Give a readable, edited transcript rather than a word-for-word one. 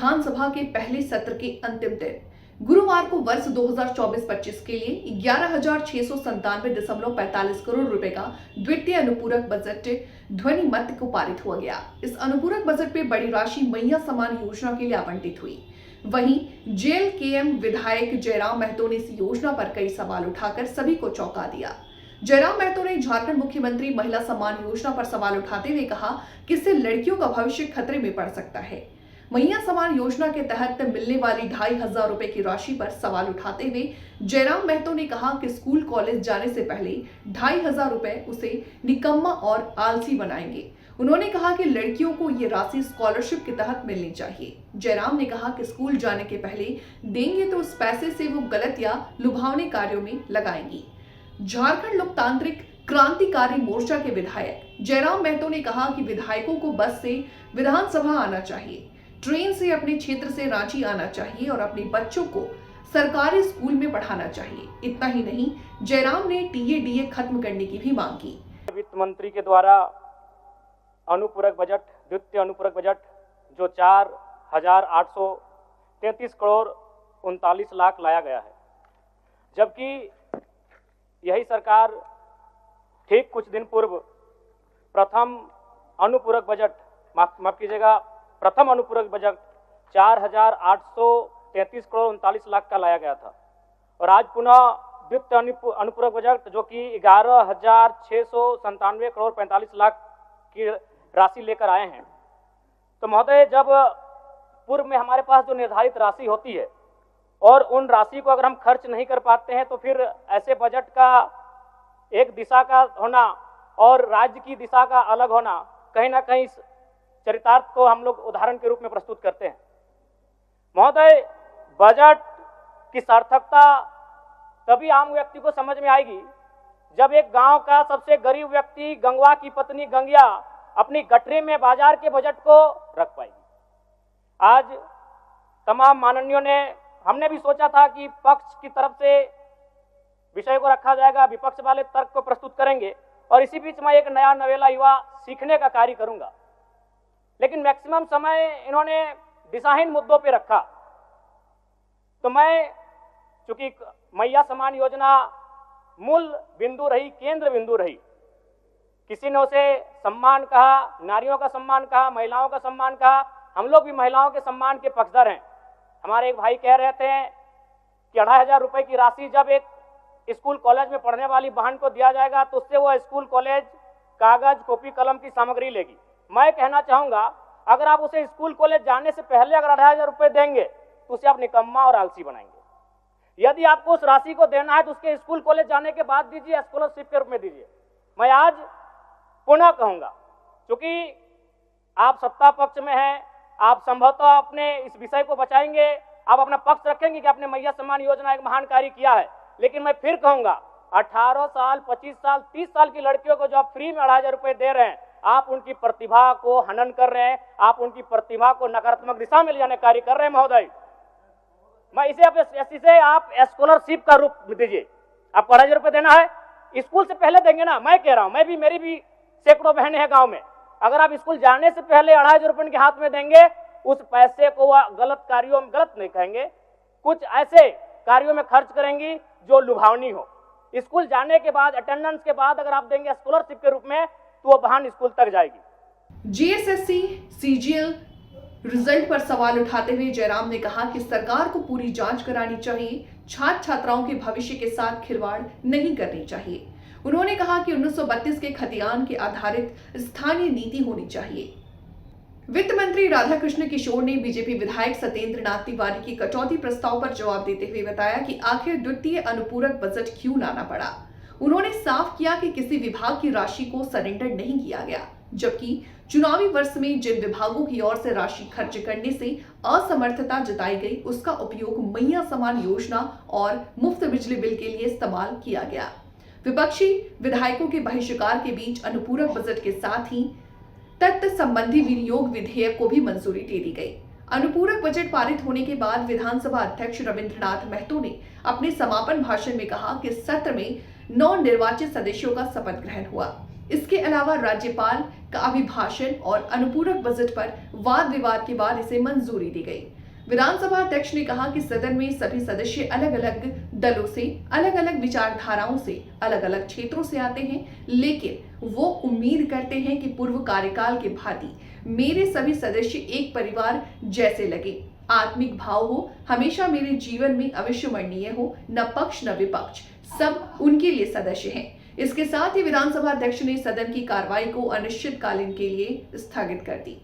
विधानसभा के पहले सत्र के अंतिम दिन गुरुवार को वर्ष 2024-25 के लिए 11,697.45 करोड़ रुपए का द्वितीय अनुपूरक बजट ध्वनि मत को पारित हुआ गया। इस अनुपूरक बजट में बड़ी राशि मैया समान योजना के लिए आवंटित हुई। वहीं जेएलकेएम विधायक जयराम महतो ने इस योजना पर कई सवाल उठाकर सभी को चौंका दिया। जयराम महतो ने झारखंड मुख्यमंत्री महिला सम्मान योजना पर सवाल उठाते हुए कहा कि इससे लड़कियों का भविष्य खतरे में पड़ सकता है। मैया सम्मान योजना के तहत मिलने वाली 2,500 रुपए की राशि पर सवाल उठाते हुए जयराम महतो ने कहा कि स्कूल कॉलेज जाने से पहले 2,500 रुपए उसे निकम्मा और आलसी बनाएंगे। उन्होंने कहा कि लड़कियों को ये राशि स्कॉलरशिप के तहत मिलनी चाहिए। जयराम ने कहा कि स्कूल जाने के पहले देंगे तो उस पैसे से वो गलत या लुभावने कार्यों में लगाएंगी। झारखंड लोकतांत्रिक क्रांतिकारी मोर्चा के विधायक जयराम महतो ने कहा कि विधायकों को बस से विधानसभा आना चाहिए, ट्रेन से अपने क्षेत्र से रांची आना चाहिए और अपने बच्चों को सरकारी स्कूल में पढ़ाना चाहिए। इतना ही नहीं, जयराम ने टीएडीए खत्म करने की भी मांग की। वित्त मंत्री के द्वारा अनुपूरक बजट, द्वितीय अनुपूरक बजट जो 4,833 करोड़ 39 लाख लाया गया है, जबकि यही सरकार ठीक कुछ दिन पूर्व प्रथम अनुपूरक बजट, माफ कीजिएगा, प्रथम अनुपूरक बजट 4,833 करोड़ 39 लाख का लाया गया था और आज पुनः द्वितीय अनुपूरक बजट जो कि 11,697 करोड़ 45 लाख की राशि लेकर आए हैं। तो महोदय, जब पूर्व में हमारे पास जो निर्धारित राशि होती है और उन राशि को अगर हम खर्च नहीं कर पाते हैं तो फिर ऐसे बजट का एक दिशा का होना और राज्य की दिशा का अलग होना कहीं ना कहीं चरितार्थ को हम लोग उदाहरण के रूप में प्रस्तुत करते हैं। महोदय, बजट की सार्थकता तभी आम व्यक्ति को समझ में आएगी जब एक गांव का सबसे गरीब व्यक्ति गंगवा की पत्नी गंगिया अपनी गठरी में बाजार के बजट को रख पाएगी। आज तमाम माननीयों ने, हमने भी सोचा था कि पक्ष की तरफ से विषय को रखा जाएगा, विपक्ष वाले तर्क को प्रस्तुत करेंगे और इसी बीच मैं एक नया नवेला युवा सीखने का कार्य करूंगा, लेकिन मैक्सिमम समय इन्होंने दिशाहीन मुद्दों पे रखा। तो मैं, चूंकि मैया समान योजना मूल बिंदु रही, केंद्र बिंदु रही, किसी ने उसे सम्मान कहा, नारियों का सम्मान कहा, महिलाओं का सम्मान कहा, हम लोग भी महिलाओं के सम्मान के पक्षधर हैं। हमारे एक भाई कह रहे थे कि 2,500 रुपए की राशि जब एक स्कूल कॉलेज में पढ़ने वाली बहन को दिया जाएगा तो उससे वो स्कूल कॉलेज कागज, कॉपी, कलम की सामग्री लेगी। मैं कहना चाहूंगा, अगर आप उसे स्कूल कॉलेज जाने से पहले अगर 2,500 रुपए देंगे तो उसे आप निकम्मा और आलसी बनाएंगे। यदि आपको उस राशि को देना है तो उसके स्कूल कॉलेज जाने के बाद दीजिए, स्कॉलरशिप के रूप में दीजिए। मैं आज पुनः कहूंगा, क्योंकि आप सत्ता पक्ष में हैं, आप संभवतः अपने इस विषय को बचाएंगे, आप अपना पक्ष रखेंगे कि आपने मैया सम्मान योजना एक महान कार्य किया है, लेकिन मैं फिर कहूंगा 18 साल, 25 साल, 30 साल की लड़कियों को जो आप फ्री में 2,500 रुपए दे रहे हैं, आप उनकी प्रतिभा को हनन कर रहे हैं, आप उनकी प्रतिभा को नकारात्मक दिशा में ले जाने कार्य कर रहे हैं। महोदय, मैं इसे आप स्कॉलरशिप का रूप दीजिए। आपको 2,500 रुपए देना है, स्कूल से पहले देंगे ना। मैं कह रहा हूं, मेरी भी सैकड़ों बहनें हैं गांव में, अगर आप स्कूल जाने से पहले 2,500 रुपए उनके हाथ में देंगे, उस पैसे को वह गलत कार्यों में, गलत नहीं कहेंगे, कुछ ऐसे कार्यों में खर्च करेंगी जो लुभावनी हो। स्कूल जाने के बाद, अटेंडेंस के बाद अगर आप देंगे स्कॉलरशिप के रूप में तो वो बहन स्कूल तक जाएगी। जीएसएससी सीजीएल रिजल्ट पर सवाल उठाते हुए जयराम ने कहा कि सरकार को पूरी जांच करानी चाहिए, छात्र छात्राओं के भविष्य के साथ खिलवाड़ नहीं करनी चाहिए। उन्होंने कहा कि 1932 के खतियान के आधारित स्थानीय नीति होनी चाहिए। वित्त मंत्री राधाकृष्ण किशोर ने बीजेपी विधायक सत्येंद्र नाथ तिवारी की कटौती प्रस्ताव पर जवाब देते हुए बताया कि आखिर द्वितीय अनुपूरक बजट क्यों लाना पड़ा। उन्होंने साफ किया कि किसी विभाग की राशि को सरेंडर नहीं किया गया, जबकि चुनावी वर्ष में जिन विभागों की ओर से राशि खर्च करने से असमर्थता जताई गई, उसका उपयोग मैया समान योजना और मुफ्त बिजली बिल के लिए इस्तेमाल किया गया। विपक्षी विधायकों के बहिष्कार के बीच अनुपूरक बजट के साथ ही तत्व संबंधी विनियोग विधेयक को भी मंजूरी दे दी गई। अनुपूरक बजट पारित होने के बाद विधानसभा अध्यक्ष रविंद्रनाथ महतो ने अपने समापन भाषण में कहा कि सत्र में 9 निर्वाचित सदस्यों का शपथ ग्रहण हुआ। इसके अलावा राज्यपाल का अभिभाषण और अनुपूरक बजट पर वाद विवाद के बाद इसे मंजूरी दी गई। विधानसभा अध्यक्ष ने कहा कि सदन में सभी सदस्य अलग अलग दलों से, अलग अलग विचारधाराओं से, अलग अलग क्षेत्रों से आते हैं, लेकिन वो उम्मीद करते हैं कि पूर्व कार्यकाल के भांति मेरे सभी सदस्य एक परिवार जैसे लगे, आत्मिक भाव हो, हमेशा मेरे जीवन में अविस्मरणीय हो, न पक्ष न विपक्ष, सब उनके लिए सदस्य हैं। इसके साथ ही विधानसभा अध्यक्ष ने सदन की कार्रवाई को अनिश्चितकालीन के लिए स्थगित कर दी।